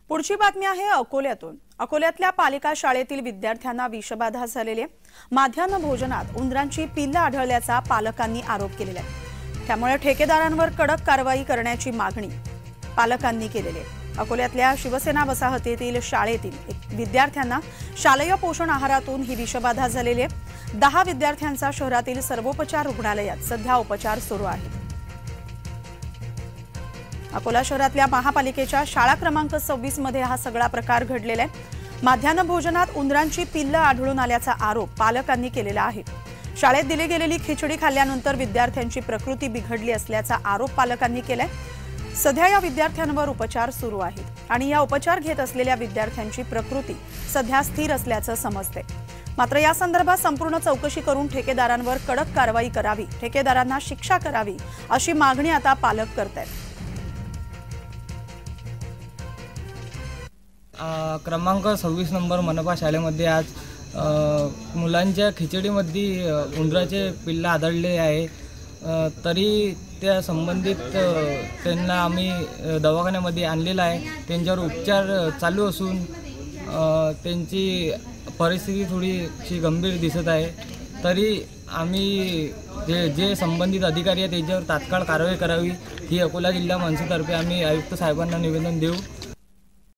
पुढची बातमी आहे अकोल्यातून। अकोल्यातल्या पालिका शाळेतील विद्यार्थ्यांना विषबाधा झालेली आहे। माध्यान्ह भोजनात उंदरांची पिल्लं आढळल्याचा पालकांनी आरोप केलेला आहे। त्यामुळे ठेकेदारांवर कडक कारवाई करण्याची मागणी पालकांनी केलेली आहे। अकोल्यातल्या शिवसेना वसाहतीतील शाळेतील विद्यार्थ्यांना शालेय पोषण आहारातून ही विषबाधा झालेली आहे। 10 विद्यार्थ्यांचा शहरातील सर्वोपचार रुग्णालयात सध्या उपचार सुरू आहेत। अकोला शहरातल्या महापालिकेच्या शाळा क्रमांक 26 मध्ये हा सगळा प्रकार घडलेला आहे। माध्यान्ह भोजनात उंदरांची पिल्लं आढळून आल्याचा आरोप पालकांनी केलेला आहे। शाळेत दिली गेलेली खिचडी खाल्ल्यानंतर विद्यार्थ्यांची प्रकृती बिघडली असल्याचा आरोप पालकांनी केलाय। सध्या या विद्यार्थ्यांवर उपचार सुरू आहेत आणि या उपचार घेत असलेल्या विद्यार्थ्यांची प्रकृती सध्या स्थिर असल्याचं समजते। मात्र या संदर्भात संपूर्ण चौकशी करून ठेकेदारांवर कडक कारवाई करावी, ठेकेदारांना शिक्षा करावी अशी मागणी आता पालक करतायत। क्रमांक 26 नंबर मनपा शाळेमध्ये आज मुलांच्या खिचडीमध्ये उंदराचे पिल्लं आढळले आहे। तरी त्या संबंधित त्यांना आम्ही दवाखान्यामध्ये आणलेला आहे। त्यांच्यावर उपचार चालू असून त्यांची परिस्थिती थोडीशी गंभीर दिसत आहे। तरी आम्ही जे संबंधित अधिकारी आहेत त्यांच्यावर तात्काळ कारवाई करावी ही अकोला जिल्हा मनसेतर्फे आम्ही आयुक्त साहेबांना निवेदन देऊ।